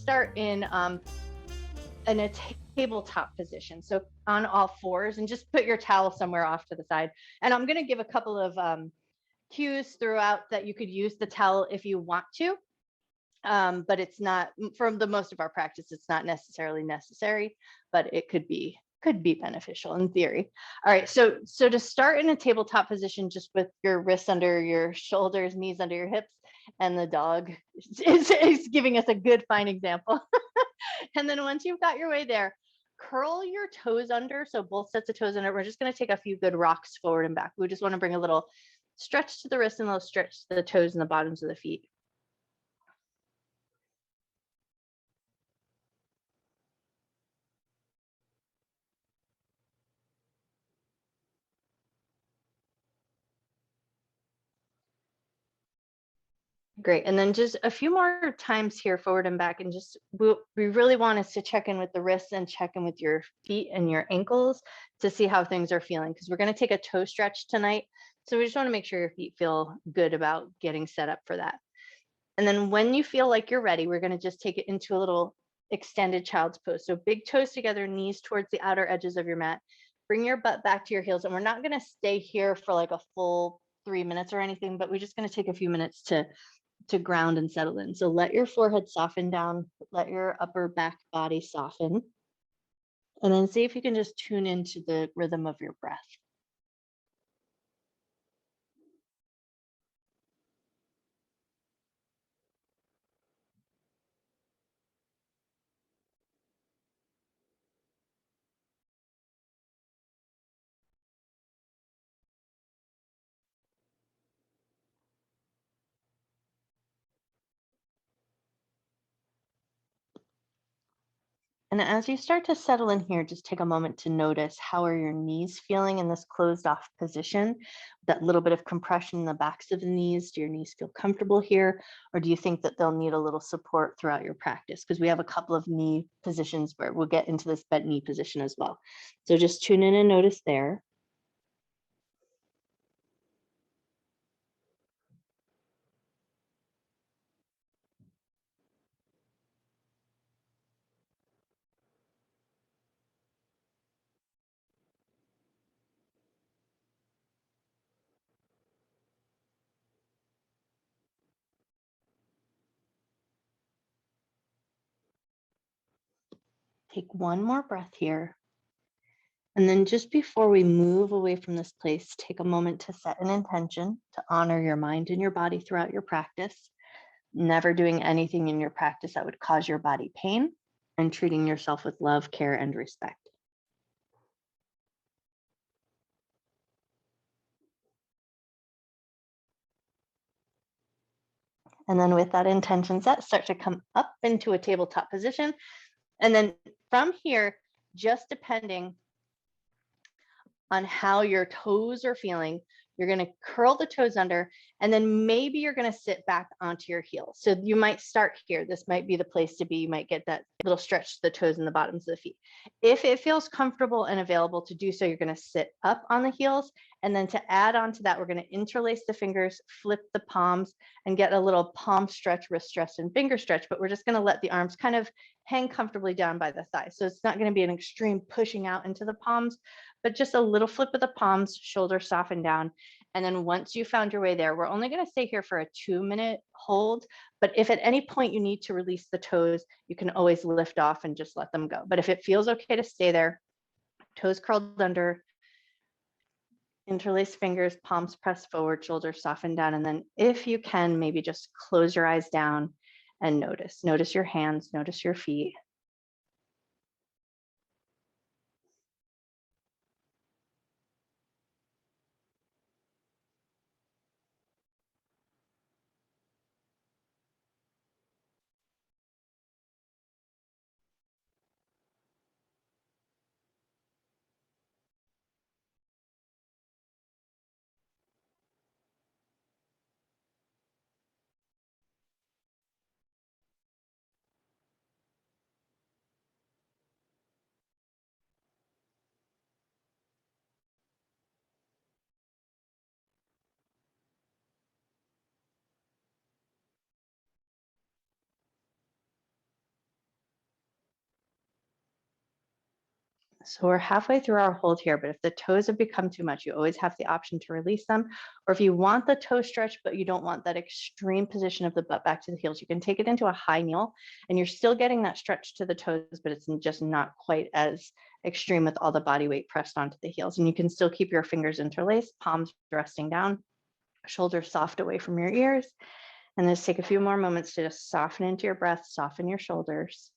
start in a tabletop position. So on all fours, and just put your towel somewhere off to the side. And I'm going to give a couple of cues throughout that you could use the towel if you want to. But it's not, from the most of our practice, it's not necessarily necessary, but it could be beneficial in theory. All right, so to start in a tabletop position, just with your wrists under your shoulders, knees under your hips, and the dog is giving us a good fine example. And then once you've got your way there, curl your toes under. So both sets of toes under. We're just going to take a few good rocks forward and back. We just want to bring a little stretch to the wrists and a little stretch to the toes and the bottoms of the feet. Great. And then just a few more times here, forward and back. And just, we really want us to check in with the wrists and check in with your feet and your ankles to see how things are feeling, because we're going to take a toe stretch tonight. So we just want to make sure your feet feel good about getting set up for that. And then when you feel like you're ready, we're going to just take it into a little extended child's pose. So big toes together, knees towards the outer edges of your mat. Bring your butt back to your heels. And we're not going to stay here for like a full 3 minutes or anything, but we're just going to take a few minutes to ground and settle in. So let your forehead soften down, let your upper back body soften, and then see if you can just tune into the rhythm of your breath. And as you start to settle in here, just take a moment to notice, how are your knees feeling in this closed off position? That little bit of compression in the backs of the knees. Do your knees feel comfortable here? Or do you think that they'll need a little support throughout your practice? Because we have a couple of knee positions where we'll get into this bent knee position as well. So just tune in and notice there. Take one more breath here. And then just before we move away from this place, take a moment to set an intention to honor your mind and your body throughout your practice, never doing anything in your practice that would cause your body pain, and treating yourself with love, care, and respect. And then with that intention set, start to come up into a tabletop position. And then from here, just depending on how your toes are feeling, you're going to curl the toes under, and then maybe you're going to sit back onto your heels. So you might start here. This might be the place to be. You might get that little stretch to the toes and the bottoms of the feet. If it feels comfortable and available to do so, you're going to sit up on the heels. And then to add on to that, we're going to interlace the fingers, flip the palms, and get a little palm stretch, wrist stretch, and finger stretch. But we're just going to let the arms kind of hang comfortably down by the thighs. So it's not going to be an extreme pushing out into the palms, but just a little flip of the palms, shoulders soften down. And then once you found your way there, we're only going to stay here for a 2-minute hold. But if at any point you need to release the toes, you can always lift off and just let them go. But if it feels okay to stay there, toes curled under, interlace fingers, palms pressed forward, shoulders soften down. And then if you can, maybe just close your eyes down and notice your hands, notice your feet. So we're halfway through our hold here, but if the toes have become too much, you always have the option to release them. Or if you want the toe stretch, but you don't want that extreme position of the butt back to the heels, you can take it into a high kneel and you're still getting that stretch to the toes, but it's just not quite as extreme with all the body weight pressed onto the heels. And you can still keep your fingers interlaced, palms resting down, shoulders soft away from your ears. And just take a few more moments to just soften into your breath, soften your shoulders.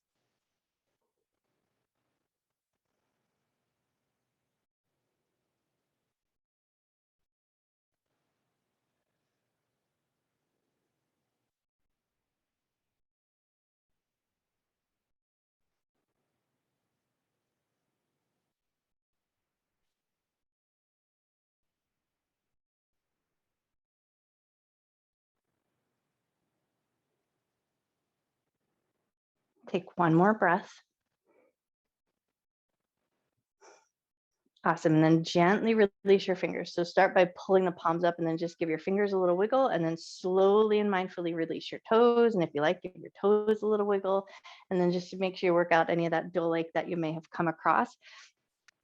Take one more breath. Awesome. And then gently release your fingers. So start by pulling the palms up and then just give your fingers a little wiggle and then slowly and mindfully release your toes. And if you like, give your toes a little wiggle. And then just to make sure you work out any of that dull ache that you may have come across.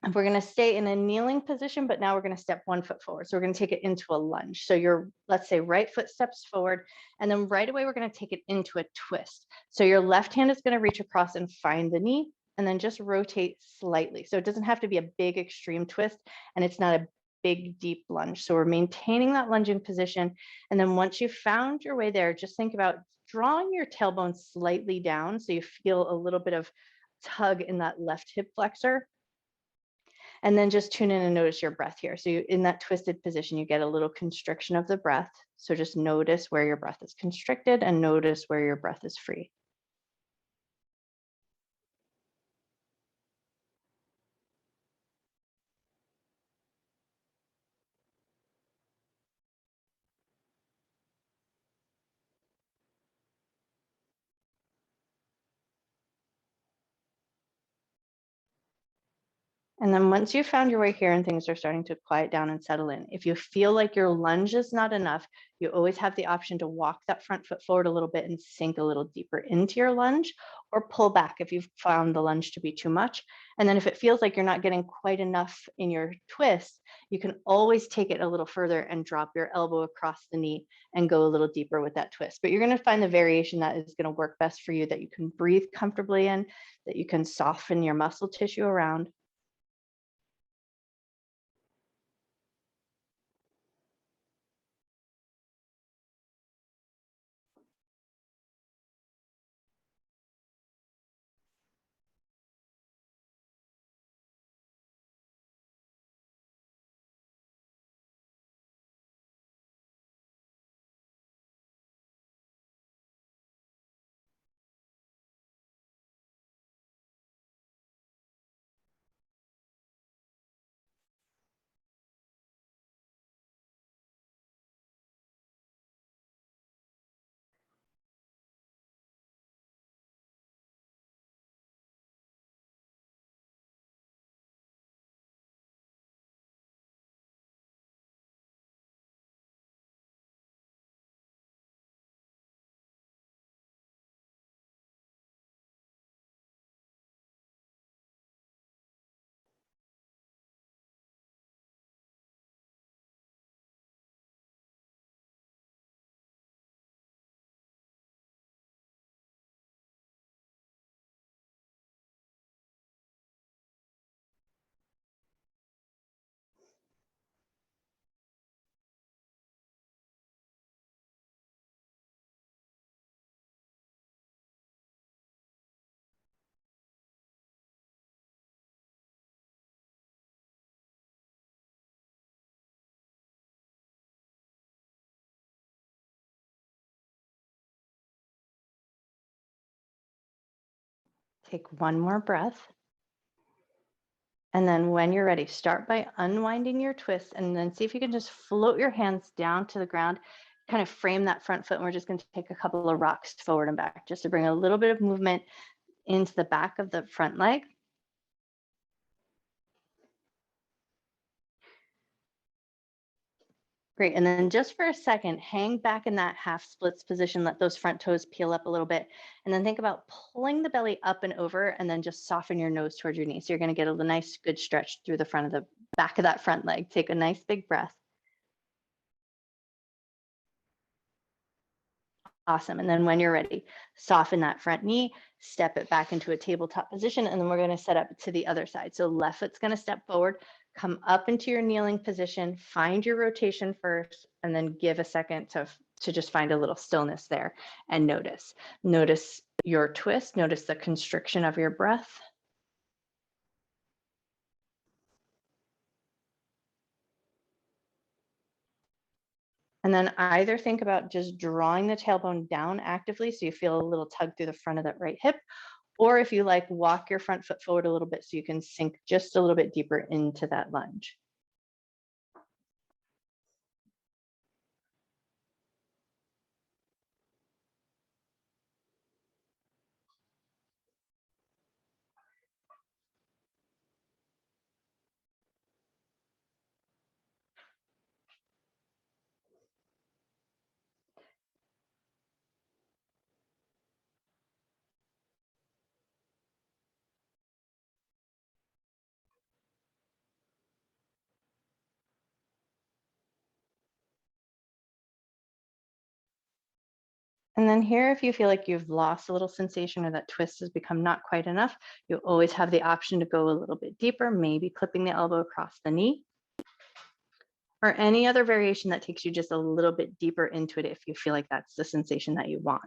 And we're going to stay in a kneeling position, but now we're going to step 1 foot forward. So we're going to take it into a lunge. So your, let's say, right foot steps forward, and then right away, we're going to take it into a twist. So your left hand is going to reach across and find the knee, and then just rotate slightly. So it doesn't have to be a big extreme twist, and it's not a big deep lunge. So we're maintaining that lunging position. And then once you've found your way there, just think about drawing your tailbone slightly down so you feel a little bit of tug in that left hip flexor. And then just tune in and notice your breath here. So in that twisted position, you get a little constriction of the breath. So just notice where your breath is constricted and notice where your breath is free. And then once you've found your way here and things are starting to quiet down and settle in, if you feel like your lunge is not enough, you always have the option to walk that front foot forward a little bit and sink a little deeper into your lunge, or pull back if you've found the lunge to be too much. And then if it feels like you're not getting quite enough in your twist, you can always take it a little further and drop your elbow across the knee and go a little deeper with that twist. But you're going to find the variation that is going to work best for you, that you can breathe comfortably in, that you can soften your muscle tissue around. Take one more breath. And then when you're ready, start by unwinding your twist and then see if you can just float your hands down to the ground, kind of frame that front foot. And we're just going to take a couple of rocks forward and back just to bring a little bit of movement into the back of the front leg. Great. And then just for a second, hang back in that half splits position, let those front toes peel up a little bit. And then think about pulling the belly up and over and then just soften your nose towards your knee. So you're going to get a nice good stretch through the front of the back of that front leg. Take a nice big breath. Awesome. And then when you're ready, soften that front knee, step it back into a tabletop position, and then we're going to set up to the other side. So left foot's going to step forward, come up into your kneeling position, find your rotation first, and then give a second to just find a little stillness there and notice. Notice your twist, notice the constriction of your breath. And then either think about just drawing the tailbone down actively so you feel a little tug through the front of that right hip, or if you like, walk your front foot forward a little bit so you can sink just a little bit deeper into that lunge. And then here, if you feel like you've lost a little sensation or that twist has become not quite enough, you always have the option to go a little bit deeper, maybe clipping the elbow across the knee, or any other variation that takes you just a little bit deeper into it if you feel like that's the sensation that you want.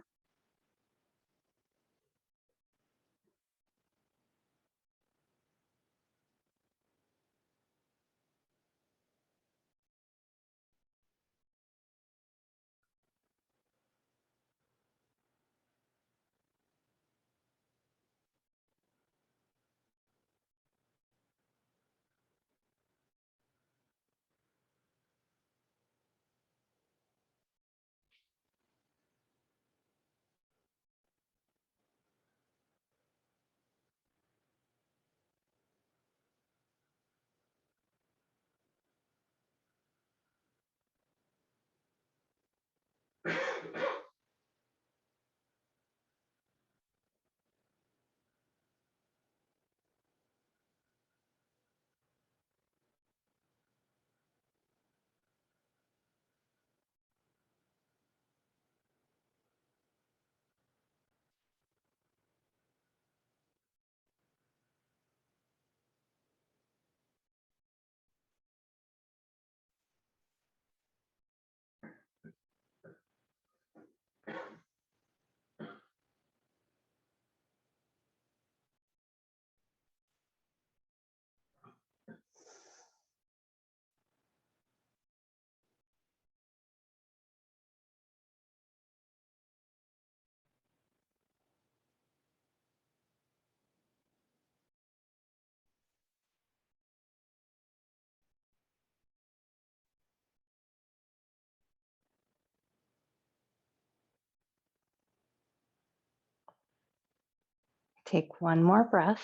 Take one more breath.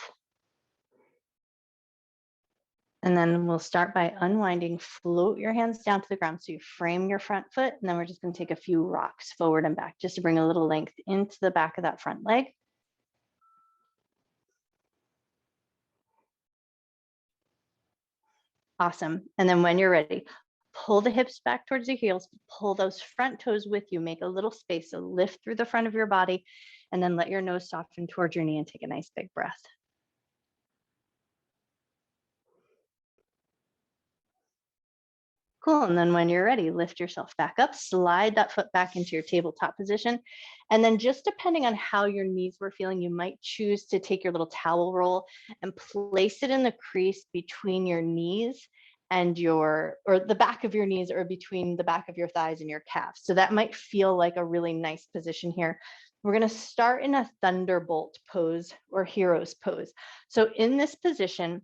And then we'll start by unwinding, float your hands down to the ground. So you frame your front foot, and then we're just going to take a few rocks forward and back just to bring a little length into the back of that front leg. Awesome. And then when you're ready, pull the hips back towards the heels, pull those front toes with you, make a little space. So lift through the front of your body, and then let your nose soften towards your knee and take a nice big breath. Cool. And then when you're ready, lift yourself back up, slide that foot back into your tabletop position. And then just depending on how your knees were feeling, you might choose to take your little towel roll and place it in the crease between your knees and or the back of your knees, or between the back of your thighs and your calves. So that might feel like a really nice position here. We're going to start in a thunderbolt pose or hero's pose. So in this position,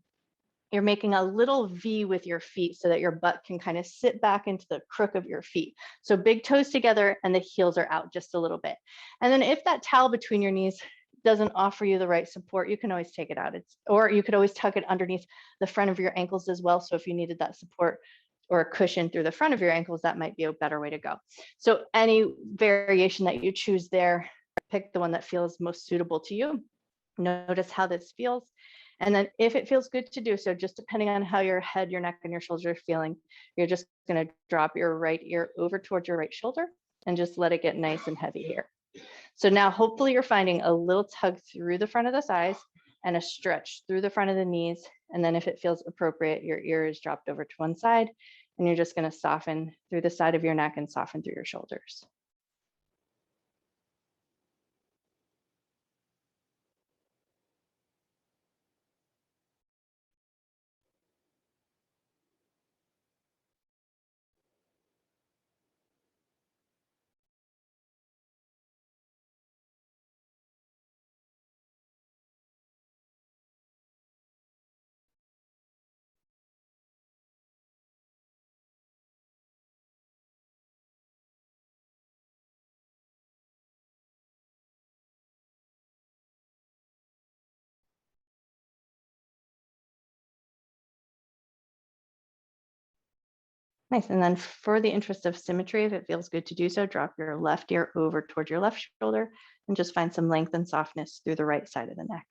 you're making a little V with your feet so that your butt can kind of sit back into the crook of your feet. So big toes together and the heels are out just a little bit. And then if that towel between your knees doesn't offer you the right support, you can always take it out. Or you could always tuck it underneath the front of your ankles as well. So if you needed that support or a cushion through the front of your ankles, that might be a better way to go. So any variation that you choose there, pick the one that feels most suitable to you. Notice how this feels. And then if it feels good to do so, just depending on how your head, your neck, and your shoulders are feeling, you're just going to drop your right ear over towards your right shoulder and just let it get nice and heavy here. So now hopefully you're finding a little tug through the front of the thighs and a stretch through the front of the knees. And then if it feels appropriate, your ear is dropped over to one side and you're just going to soften through the side of your neck and soften through your shoulders. Nice. And then for the interest of symmetry, if it feels good to do so, drop your left ear over towards your left shoulder and just find some length and softness through the right side of the neck.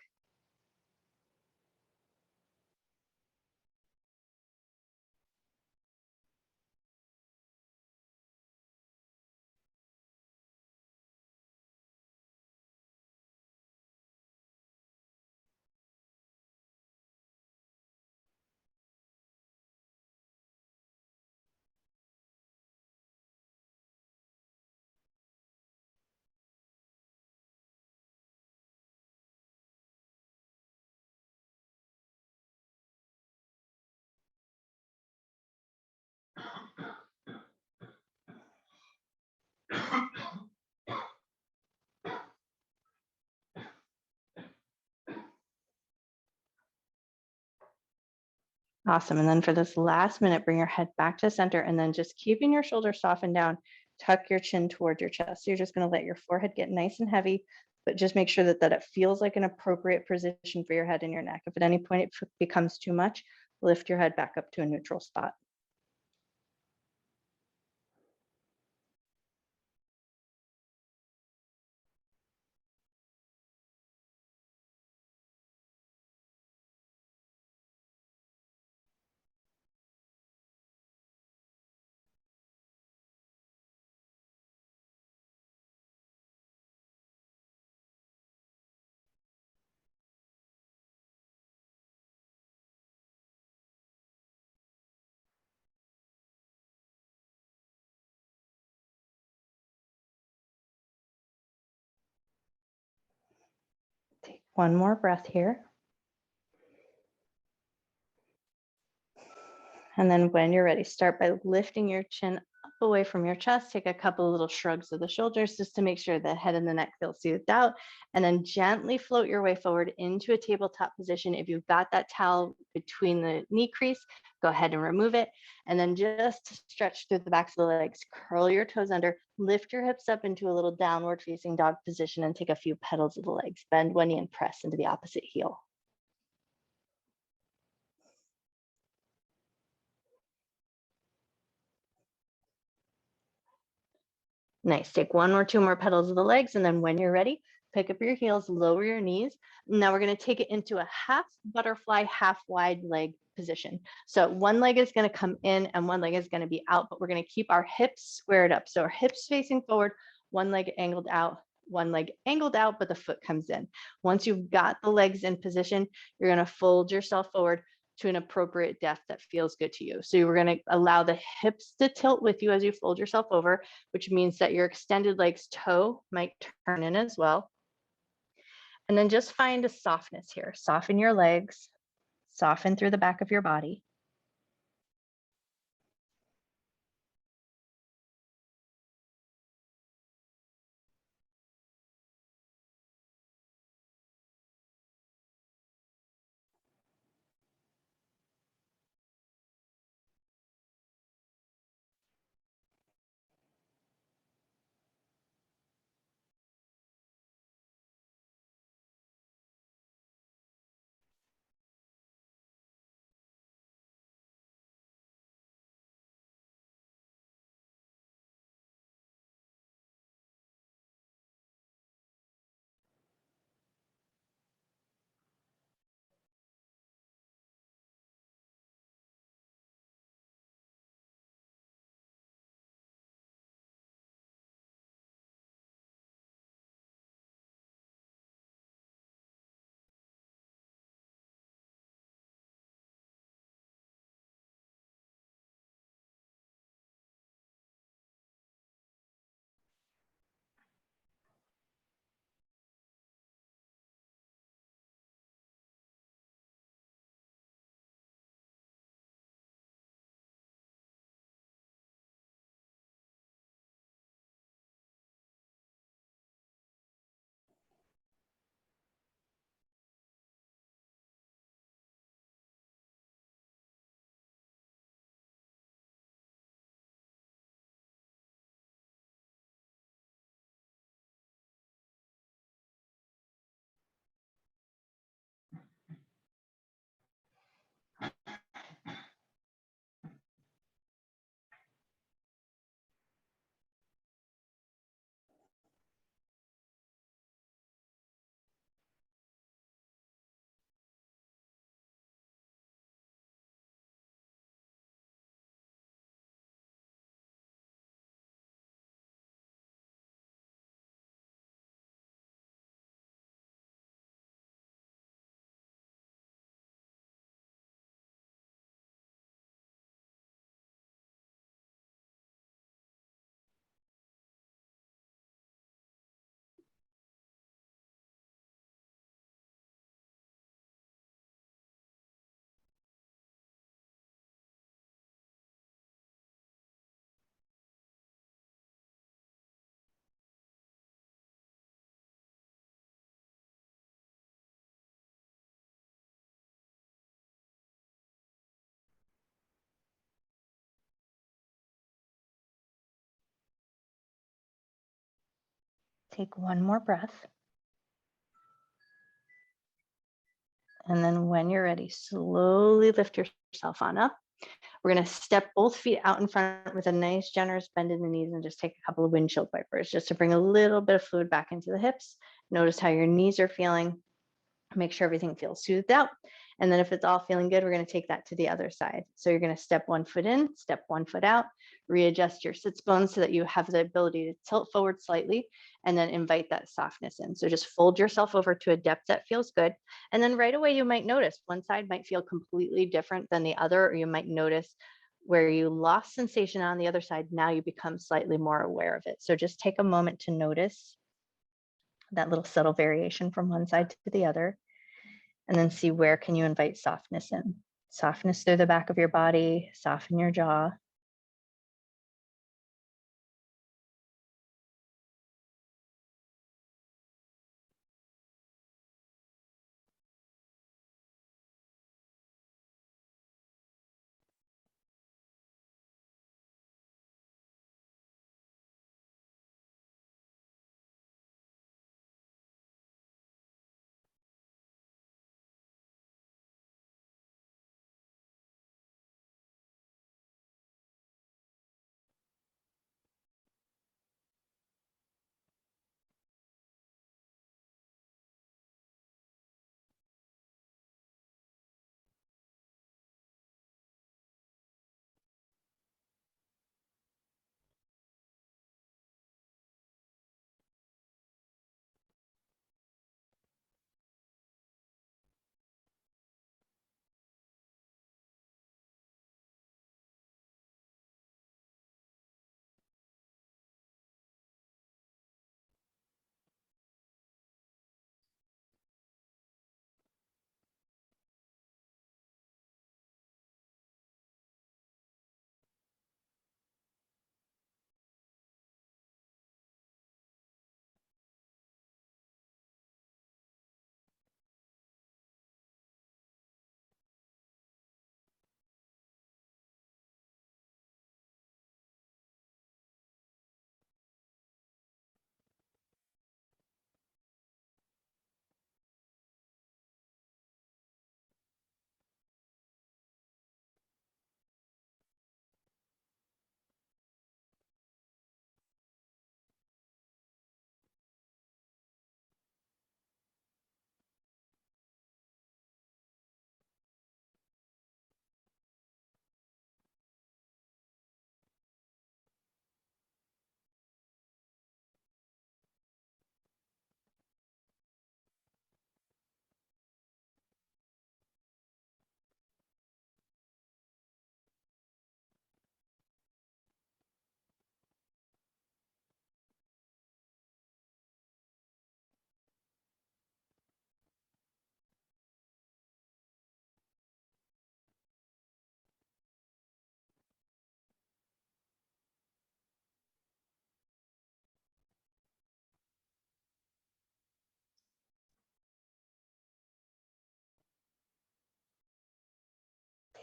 Awesome. And then for this last minute, bring your head back to center and then just keeping your shoulders softened down, tuck your chin towards your chest. So you're just going to let your forehead get nice and heavy, but just make sure that it feels like an appropriate position for your head and your neck. If at any point it becomes too much, lift your head back up to a neutral spot. Take one more breath here. And then when you're ready, start by lifting your chin up away from your chest. Take a couple of little shrugs of the shoulders just to make sure the head and the neck feel soothed out. And then gently float your way forward into a tabletop position. If you've got that towel between the knee crease, go ahead and remove it. And then just stretch through the backs of the legs, curl your toes under, lift your hips up into a little downward facing dog position and take a few petals of the legs. Bend one knee and press into the opposite heel. Nice. Take one or two more petals of the legs. And then when you're ready, pick up your heels, lower your knees. Now we're going to take it into a half butterfly, half wide leg position. So one leg is going to come in and one leg is going to be out, but we're going to keep our hips squared up. So our hips facing forward, one leg angled out, one leg angled out, but the foot comes in. Once you've got the legs in position, you're going to fold yourself forward to an appropriate depth that feels good to you. So you're going to allow the hips to tilt with you as you fold yourself over, which means that your extended legs toe might turn in as well. And then just find a softness here. Soften your legs, soften through the back of your body. Take one more breath. And then when you're ready, slowly lift yourself on up. We're going to step both feet out in front with a nice generous bend in the knees and just take a couple of windshield wipers just to bring a little bit of fluid back into the hips. Notice how your knees are feeling. Make sure everything feels soothed out. And then if it's all feeling good, we're going to take that to the other side. So you're going to step one foot in, step one foot out, readjust your sits bones so that you have the ability to tilt forward slightly, and then invite that softness in. So just fold yourself over to a depth that feels good. And then right away, you might notice one side might feel completely different than the other, or you might notice where you lost sensation on the other side. Now you become slightly more aware of it. So just take a moment to notice that little subtle variation from one side to the other, and then see where can you invite softness in. Softness through the back of your body, soften your jaw.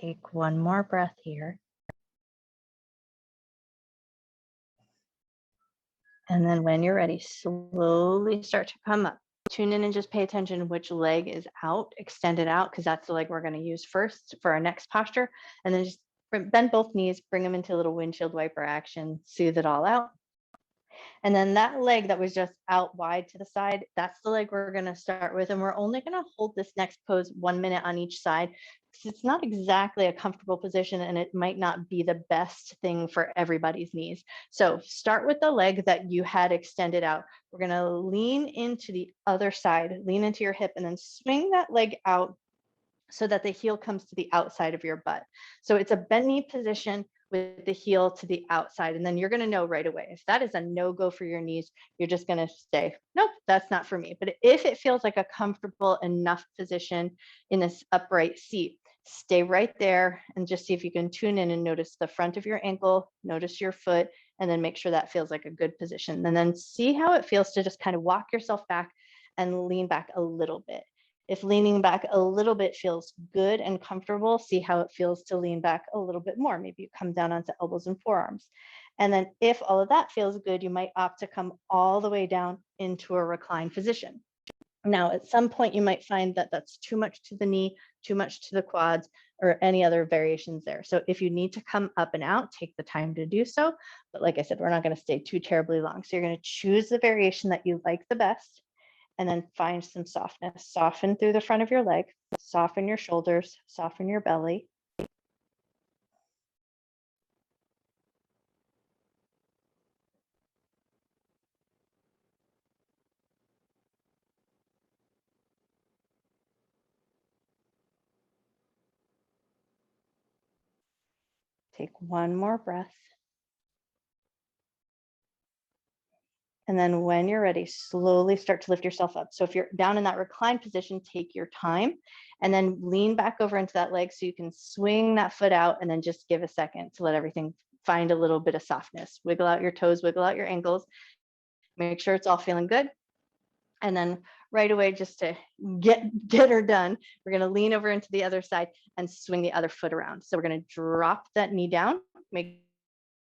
Take one more breath here. And then when you're ready, slowly start to come up. Tune in and just pay attention which leg is out, extend it out, because that's the leg we're going to use first for our next posture. And then just bend both knees, bring them into a little windshield wiper action, soothe it all out. And then that leg that was just out wide to the side, that's the leg we're going to start with. And we're only going to hold this next pose 1 minute on each side, because it's not exactly a comfortable position and it might not be the best thing for everybody's knees. So start with the leg that you had extended out. We're going to lean into the other side, lean into your hip, and then swing that leg out so that the heel comes to the outside of your butt. So it's a bent knee position with the heel to the outside. And then you're going to know right away. If that is a no-go for your knees, you're just going to say, nope, that's not for me. But if it feels like a comfortable enough position in this upright seat, stay right there and just see if you can tune in and notice the front of your ankle, notice your foot, and then make sure that feels like a good position. And then see how it feels to just kind of walk yourself back and lean back a little bit. If leaning back a little bit feels good and comfortable, see how it feels to lean back a little bit more. Maybe you come down onto elbows and forearms. And then if all of that feels good, you might opt to come all the way down into a reclined position. Now, at some point, you might find that that's too much to the knee, too much to the quads, or any other variations there. So if you need to come up and out, take the time to do so. But like I said, we're not going to stay too terribly long. So you're going to choose the variation that you like the best, and then find some softness. Soften through the front of your leg, soften your shoulders, soften your belly. Take one more breath. And then when you're ready, slowly start to lift yourself up. So if you're down in that reclined position, take your time and then lean back over into that leg so you can swing that foot out, and then just give a second to let everything find a little bit of softness. Wiggle out your toes, wiggle out your ankles, make sure it's all feeling good. And then right away, just to get her done, we're going to lean over into the other side and swing the other foot around. So we're going to drop that knee down, make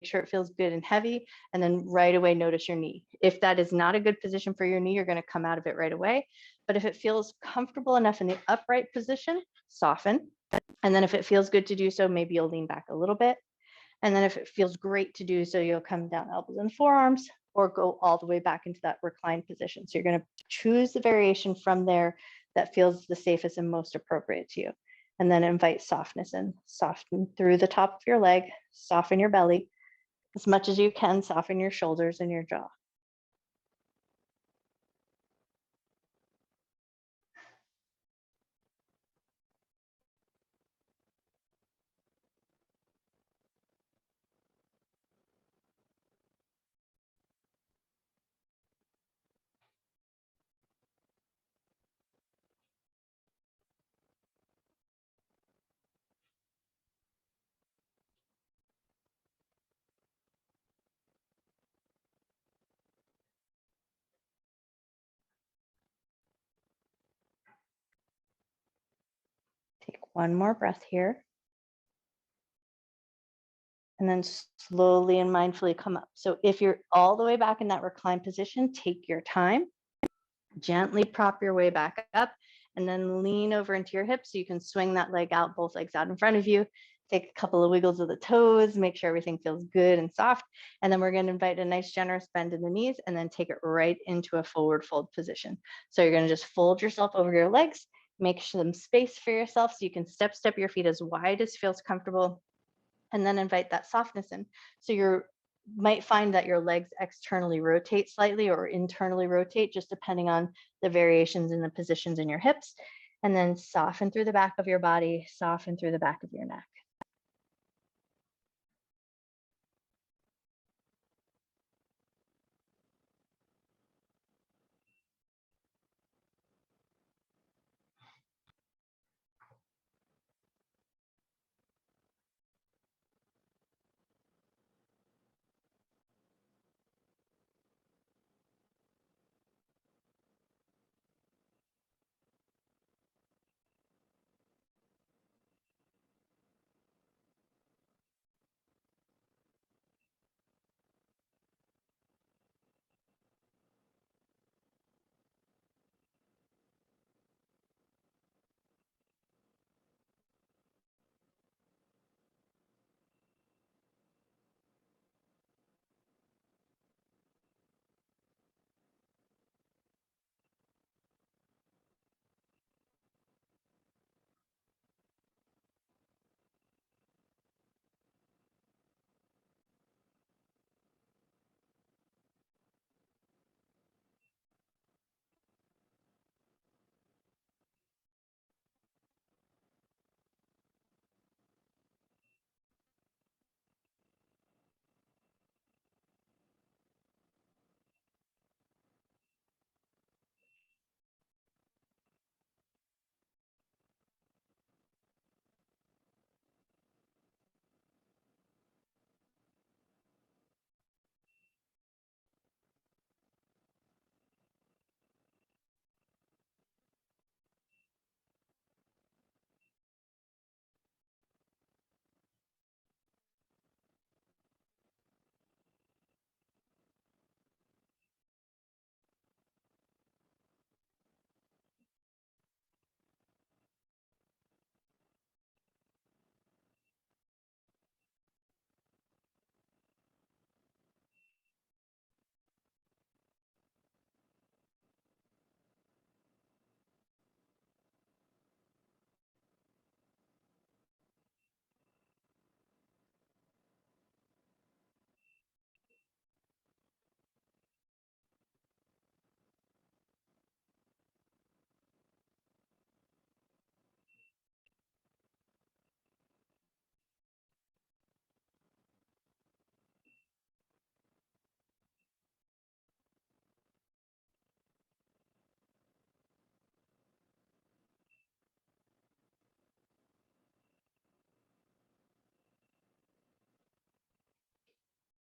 sure it feels good and heavy, and then right away notice your knee. If that is not a good position for your knee, you're going to come out of it right away. But if it feels comfortable enough in the upright position, soften. And then if it feels good to do so, maybe you'll lean back a little bit. And then if it feels great to do so, you'll come down elbows and forearms, or go all the way back into that reclined position. So you're going to choose the variation from there that feels the safest and most appropriate to you. And then invite softness in. Soften through the top of your leg, soften your belly. As much as you can, soften your shoulders and your jaw. Take one more breath here. And then slowly and mindfully come up. So if you're all the way back in that reclined position, take your time. Gently prop your way back up, and then lean over into your hips so you can swing that leg out, both legs out in front of you. Take a couple of wiggles of the toes, make sure everything feels good and soft. And then we're going to invite a nice generous bend in the knees, and then take it right into a forward fold position. So you're going to just fold yourself over your legs, make some space for yourself so you can step your feet as wide as feels comfortable, and then invite that softness in. So you might find that your legs externally rotate slightly or internally rotate, just depending on the variations in the positions in your hips. And then soften through the back of your body, soften through the back of your neck.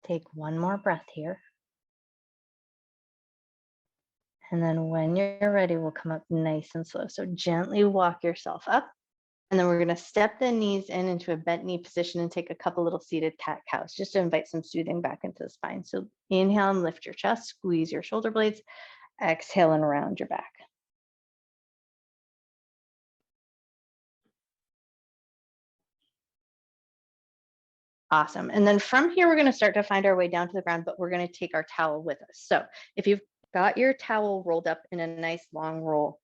Take one more breath here. And then when you're ready, we'll come up nice and slow. So gently walk yourself up. And then we're going to step the knees in into a bent knee position and take a couple little seated cat cows just to invite some soothing back into the spine. So inhale and lift your chest, squeeze your shoulder blades, exhale and round your back. Awesome. And then from here, we're going to start to find our way down to the ground, but we're going to take our towel with us. So if you've got your towel rolled up in a nice long roll,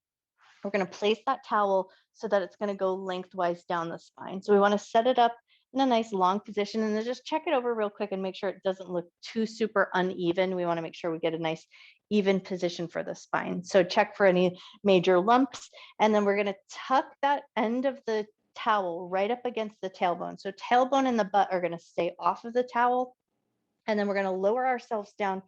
we're going to place that towel so that it's going to go lengthwise down the spine. So we want to set it up in a nice long position and then just check it over real quick and make sure it doesn't look too super uneven. We want to make sure we get a nice even position for the spine. So check for any major lumps. And then we're going to tuck that end of the towel right up against the tailbone. So tailbone and the butt are going to stay off of the towel. And then we're going to lower ourselves down.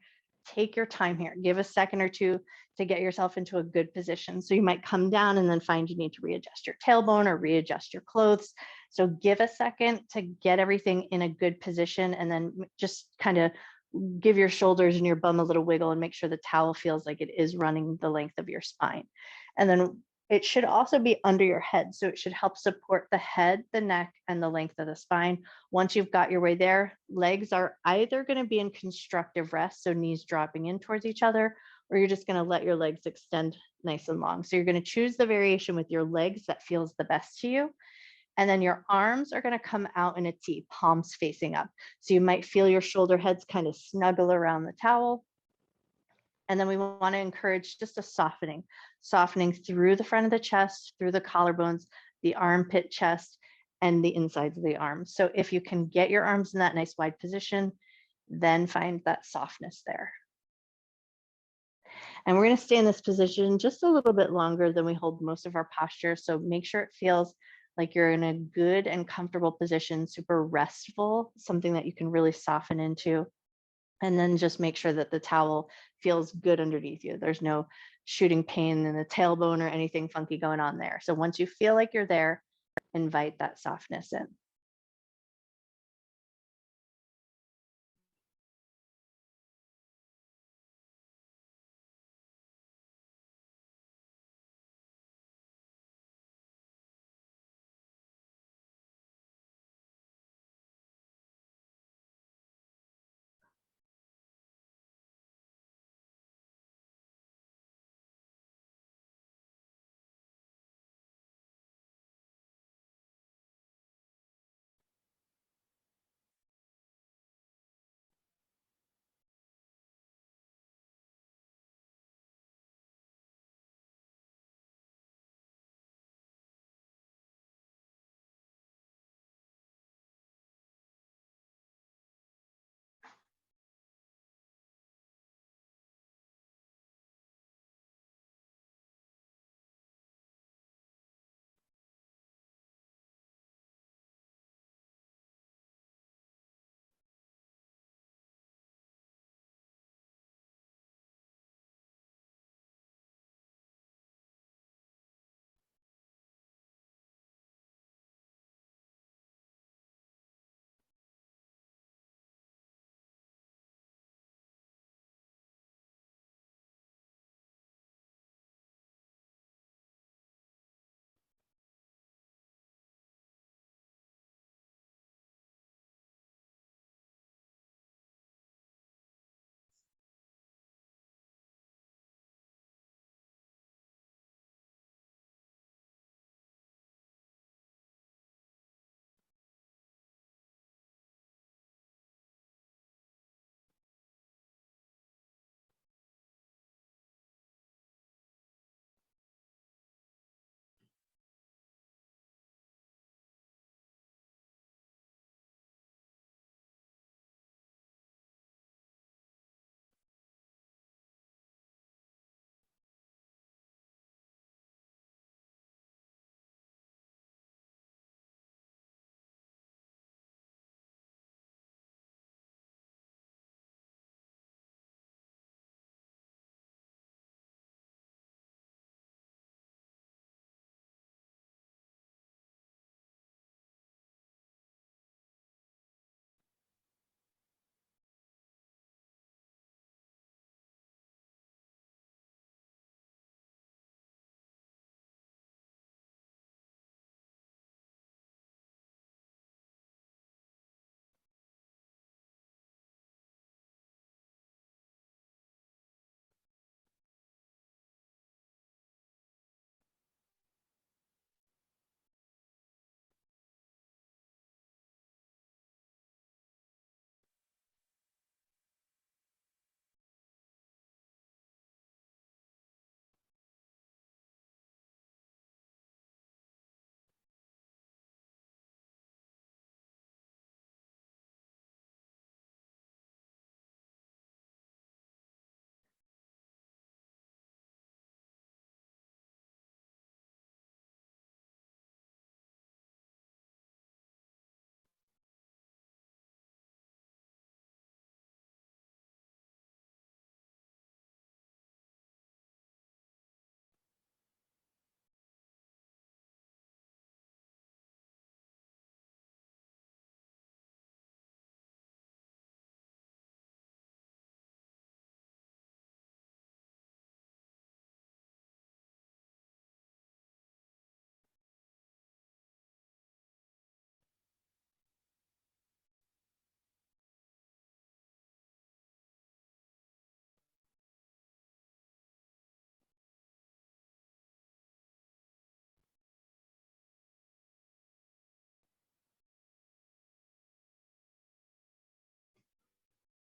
Take your time here. Give a second or two to get yourself into a good position. So you might come down and then find you need to readjust your tailbone or readjust your clothes. So give a second to get everything in a good position and then just kind of give your shoulders and your bum a little wiggle and make sure the towel feels like it is running the length of your spine. And then it should also be under your head. So it should help support the head, the neck, and the length of the spine. Once you've got your way there, legs are either going to be in constructive rest, so knees dropping in towards each other, or you're just going to let your legs extend nice and long. So you're going to choose the variation with your legs that feels the best to you. And then your arms are going to come out in a T, palms facing up. So you might feel your shoulder heads kind of snuggle around the towel. And then we want to encourage just a softening through the front of the chest, through the collarbones, the armpit chest, and the insides of the arms. So if you can get your arms in that nice wide position, then find that softness there. And we're going to stay in this position just a little bit longer than we hold most of our posture. So make sure it feels like you're in a good and comfortable position, super restful, something that you can really soften into. And then just make sure that the towel feels good underneath you. There's no shooting pain in the tailbone or anything funky going on there. So once you feel like you're there, invite that softness in.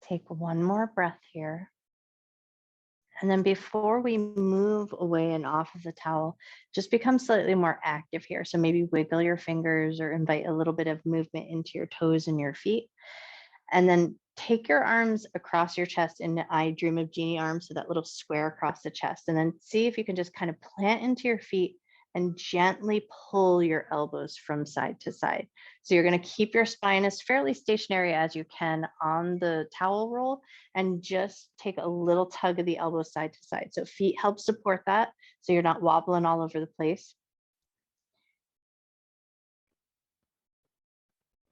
Take one more breath here. And then before we move away and off of the towel, just become slightly more active here. So maybe wiggle your fingers or invite a little bit of movement into your toes and your feet. And then take your arms across your chest in the I Dream of Genie arm, so that little square across the chest. And then see if you can just kind of plant into your feet and gently pull your elbows from side to side. So you're going to keep your spine as fairly stationary as you can on the towel roll, and just take a little tug of the elbows side to side. So feet help support that, so you're not wobbling all over the place.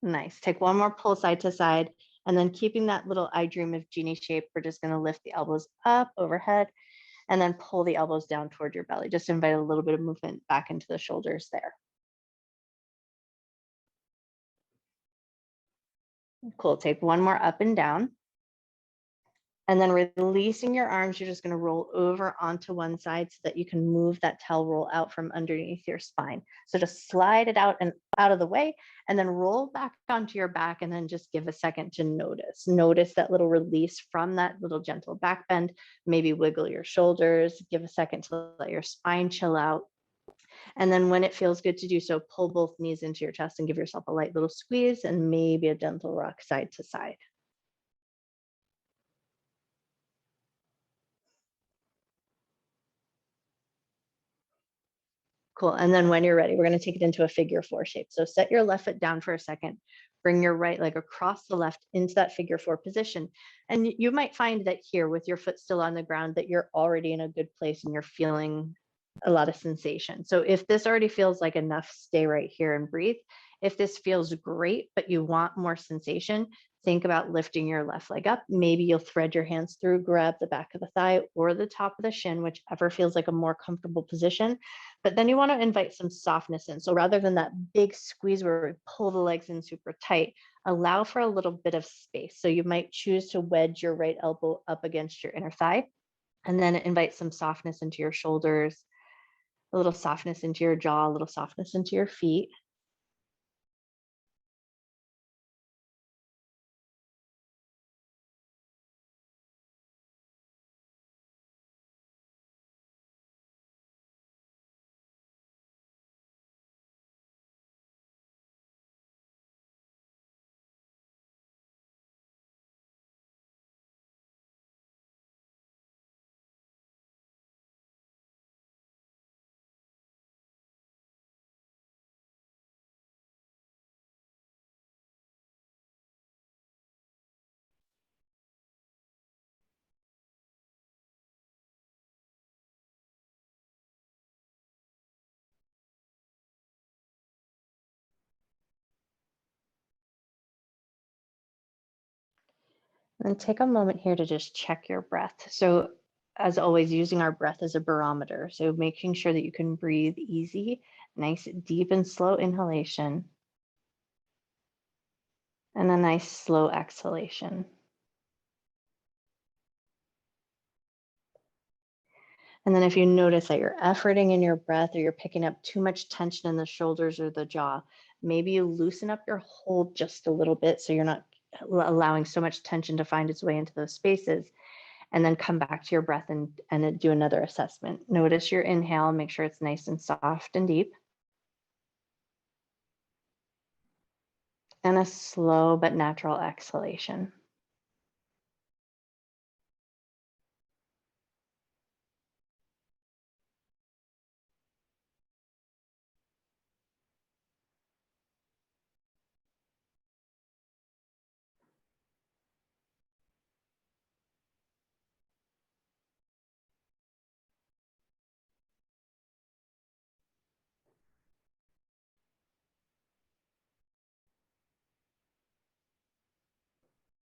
Nice. Take one more pull side to side, and then keeping that little I Dream of Genie shape, we're just going to lift the elbows up overhead and then pull the elbows down toward your belly. Just invite a little bit of movement back into the shoulders there. Cool. Take one more up and down. And then releasing your arms, you're just going to roll over onto one side so that you can move that towel roll out from underneath your spine. So just slide it out and out of the way, and then roll back onto your back, and then just give a second to notice. Notice that little release from that little gentle back bend. Maybe wiggle your shoulders, give a second to let your spine chill out. And then when it feels good to do so, pull both knees into your chest and give yourself a light little squeeze, and maybe a gentle rock side to side. Cool. And then when you're ready, we're going to take it into a figure four shape. So set your left foot down for a second, bring your right leg across the left into that figure four position. And you might find that here, with your foot still on the ground, that you're already in a good place and you're feeling a lot of sensation. So if this already feels like enough, stay right here and breathe. If this feels great, but you want more sensation, think about lifting your left leg up. Maybe you'll thread your hands through, grab the back of the thigh or the top of the shin, whichever feels like a more comfortable position. But then you want to invite some softness in. So rather than that big squeeze where we pull the legs in super tight, allow for a little bit of space. So you might choose to wedge your right elbow up against your inner thigh, and then invite some softness into your shoulders, a little softness into your jaw, a little softness into your feet. And take a moment here to just check your breath. So as always, using our breath as a barometer. So making sure that you can breathe easy, nice, deep and slow inhalation, and a nice slow exhalation. And then if you notice that you're efforting in your breath, or you're picking up too much tension in the shoulders or the jaw, maybe you loosen up your hold just a little bit so you're not allowing so much tension to find its way into those spaces. And then come back to your breath and do another assessment. Notice your inhale, make sure it's nice and soft and deep. And a slow but natural exhalation.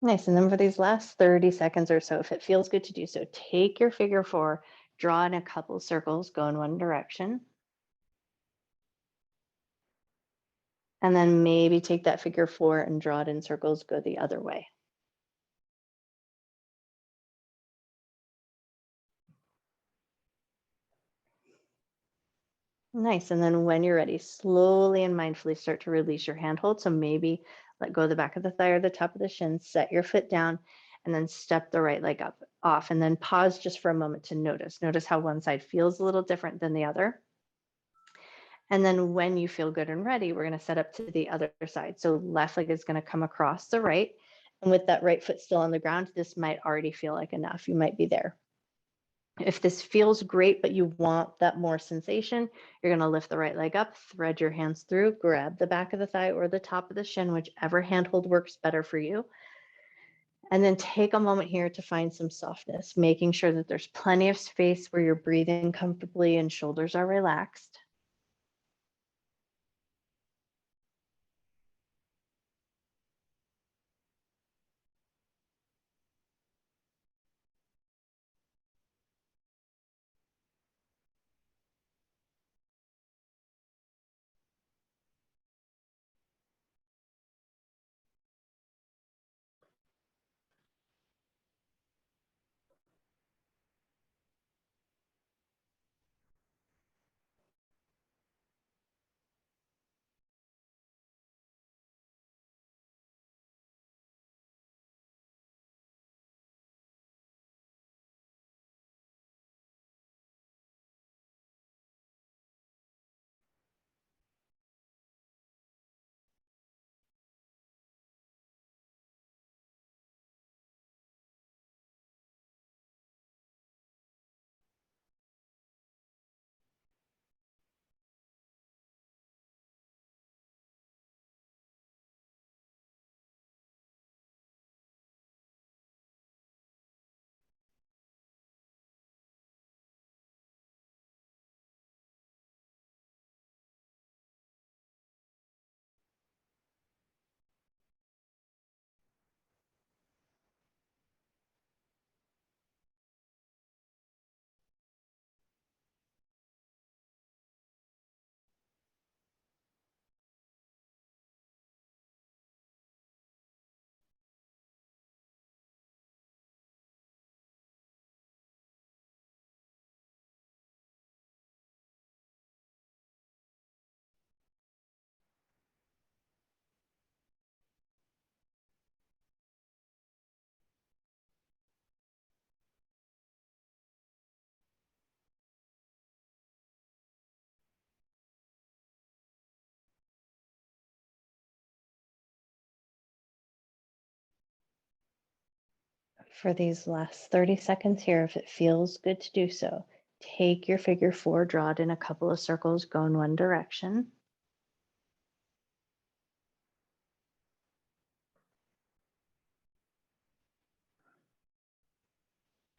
Nice. And then for these last 30 seconds or so, if it feels good to do so, take your figure four, draw in a couple circles, go in one direction. And then maybe take that figure four and draw it in circles, go the other way. Nice. And then when you're ready, slowly and mindfully start to release your handhold. So maybe let go of the back of the thigh or the top of the shin, set your foot down, and then step the right leg up off, and then pause just for a moment to notice. Notice how one side feels a little different than the other. And then when you feel good and ready, we're going to set up to the other side. So left leg is going to come across the right. And with that right foot still on the ground, this might already feel like enough. You might be there. If this feels great, but you want that more sensation, you're going to lift the right leg up, thread your hands through, grab the back of the thigh or the top of the shin, whichever handhold works better for you. And then take a moment here to find some softness, making sure that there's plenty of space where you're breathing comfortably and shoulders are relaxed. For these last 30 seconds here, if it feels good to do so, take your figure four, draw it in a couple of circles, go in one direction.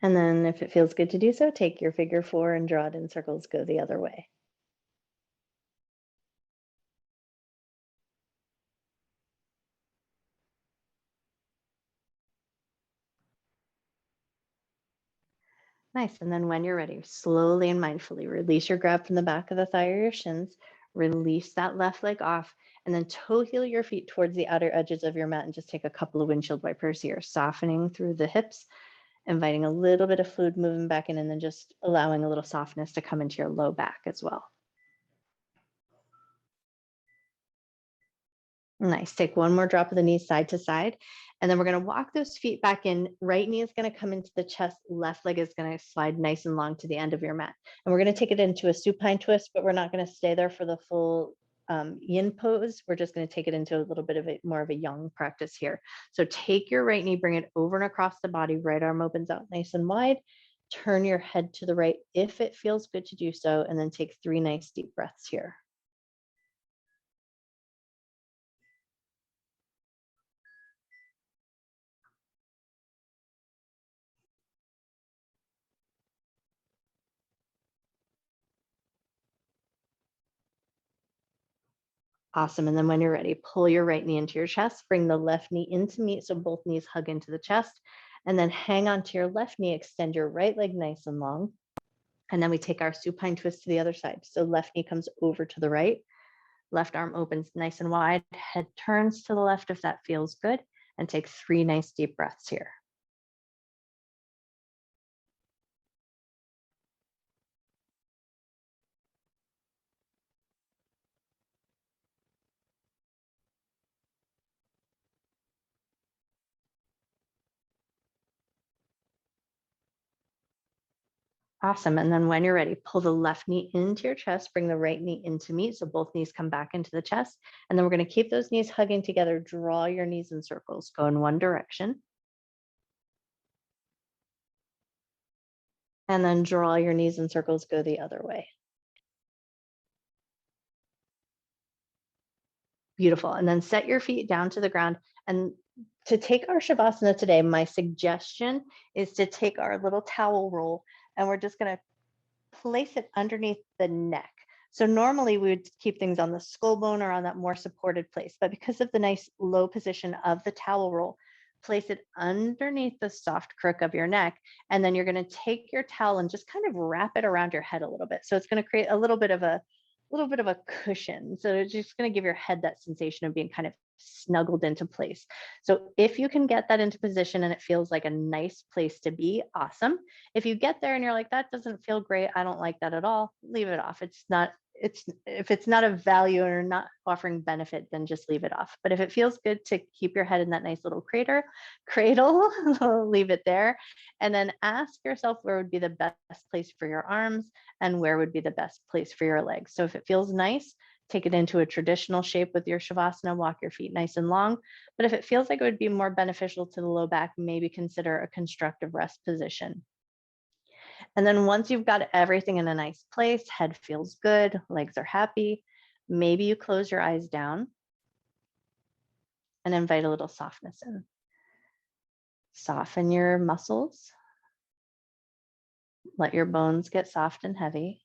And then if it feels good to do so, take your figure four and draw it in circles, go the other way. Nice. And then when you're ready, slowly and mindfully release your grab from the back of the thigh or your shins, release that left leg off, and then toe heel your feet towards the outer edges of your mat and just take a couple of windshield wipers here, softening through the hips, inviting a little bit of fluid moving back in, and then just allowing a little softness to come into your low back as well. Nice. Take one more drop of the knees side to side. And then we're going to walk those feet back in. Right knee is going to come into the chest. Left leg is going to slide nice and long to the end of your mat. And we're going to take it into a supine twist, but we're not going to stay there for the full yin pose. We're just going to take it into a little bit of a more of a yang practice here. So take your right knee, bring it over and across the body. Right arm opens out nice and wide. Turn your head to the right if it feels good to do so. And then take 3 nice deep breaths here. Awesome. And then when you're ready, pull your right knee into your chest, bring the left knee into meet so both knees hug into the chest, and then hang on to your left knee, extend your right leg nice and long. And then we take our supine twist to the other side. So left knee comes over to the right, left arm opens nice and wide, head turns to the left if that feels good, and take 3 nice deep breaths here. Awesome. And then when you're ready, pull the left knee into your chest, bring the right knee into meet. So both knees come back into the chest. And then we're going to keep those knees hugging together. Draw your knees in circles. Go in one direction. And then draw your knees in circles. Go the other way. Beautiful. And then set your feet down to the ground. And to take our Shavasana today, my suggestion is to take our little towel roll and we're just going to place it underneath the neck. So normally we would keep things on the skull bone or on that more supported place, but because of the nice low position of the towel roll, place it underneath the soft crook of your neck. And then you're going to take your towel and just kind of wrap it around your head a little bit. So it's going to create a little bit of a cushion. So it's just going to give your head that sensation of being kind of snuggled into place. So if you can get that into position and it feels like a nice place to be, awesome. If you get there and you're like, that doesn't feel great, I don't like that at all, leave it off. If it's not of value or not offering benefit, then just leave it off. But if it feels good to keep your head in that nice little cradle, leave it there. And then ask yourself where would be the best place for your arms and where would be the best place for your legs. So if it feels nice, take it into a traditional shape with your Shavasana, walk your feet nice and long. But if it feels like it would be more beneficial to the low back, maybe consider a constructive rest position. And then once you've got everything in a nice place, head feels good, legs are happy, maybe you close your eyes down and invite a little softness in. Soften your muscles. Let your bones get soft and heavy.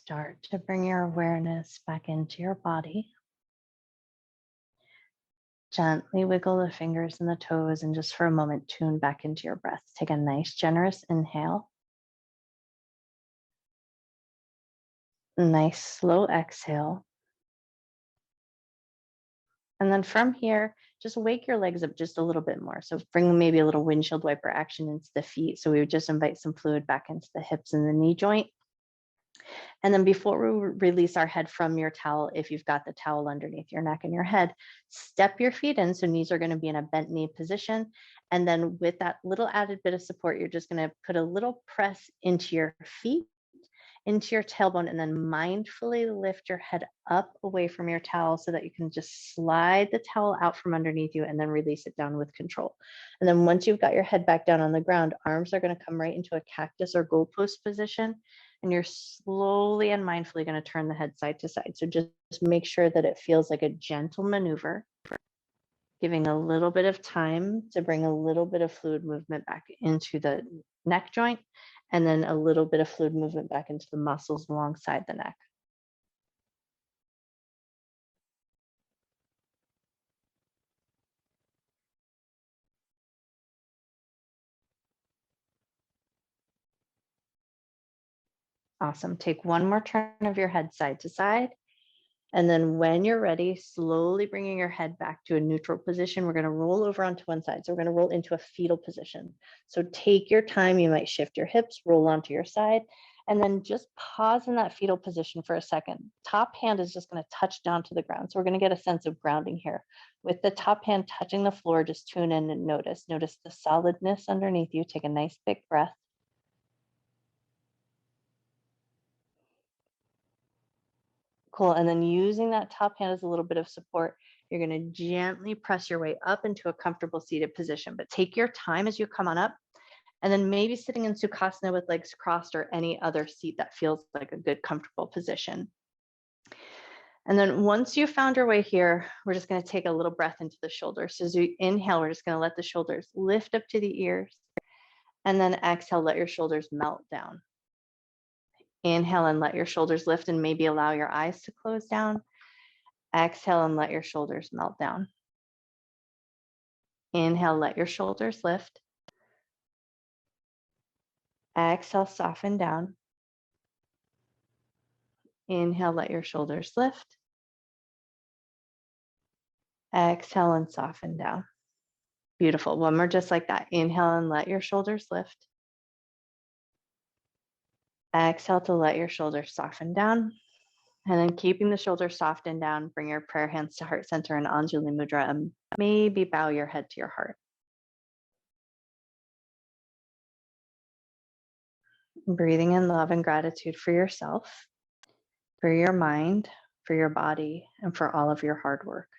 start to bring your awareness back into your body. Gently wiggle the fingers and the toes, and just for a moment, tune back into your breath. Take a nice, generous inhale. Nice, slow exhale. And then from here, just wake your legs up just a little bit more. So bring maybe a little windshield wiper action into the feet. So we would just invite some fluid back into the hips and the knee joint. And then before we release our head from your towel, if you've got the towel underneath your neck and your head, step your feet in. So knees are going to be in a bent knee position. And then with that little added bit of support, you're just going to put a little press into your feet, into your tailbone, and then mindfully lift your head up away from your towel so that you can just slide the towel out from underneath you and then release it down with control. And then once you've got your head back down on the ground, arms are going to come right into a cactus or goalpost position. And you're slowly and mindfully going to turn the head side to side. So just make sure that it feels like a gentle maneuver, giving a little bit of time to bring a little bit of fluid movement back into the neck joint, and then a little bit of fluid movement back into the muscles alongside the neck. Awesome. Take one more turn of your head side to side. And then when you're ready, slowly bringing your head back to a neutral position, we're going to roll over onto one side. So we're going to roll into a fetal position. So take your time. You might shift your hips, roll onto your side, and then just pause in that fetal position for a second. Top hand is just going to touch down to the ground. So we're going to get a sense of grounding here. With the top hand touching the floor, just tune in and notice. Notice the solidness underneath you. Take a nice big breath. Cool. And then using that top hand as a little bit of support, you're going to gently press your way up into a comfortable seated position. But take your time as you come on up. And then maybe sitting in Sukhasana with legs crossed, or any other seat that feels like a good, comfortable position. And then once you found your way here, we're just going to take a little breath into the shoulders. So as you inhale, we're just going to let the shoulders lift up to the ears. And then exhale, let your shoulders melt down. Inhale and let your shoulders lift, and maybe allow your eyes to close down. Exhale and let your shoulders melt down. Inhale, let your shoulders lift. Exhale, soften down. Inhale, let your shoulders lift. Exhale and soften down. Beautiful. One more just like that. Inhale and let your shoulders lift. Exhale to let your shoulders soften down. And then keeping the shoulders soft and down, bring your prayer hands to heart center and Anjali Mudra, and maybe bow your head to your heart. Breathing in love and gratitude for yourself, for your mind, for your body, and for all of your hard work.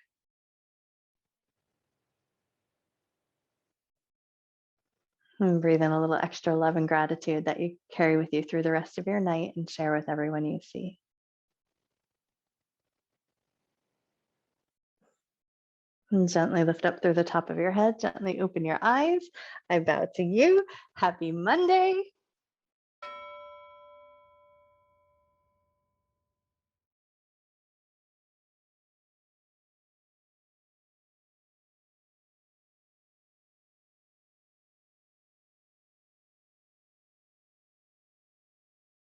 And breathe in a little extra love and gratitude that you carry with you through the rest of your night and share with everyone you see. And gently lift up through the top of your head, gently open your eyes. I bow to you. Happy Monday.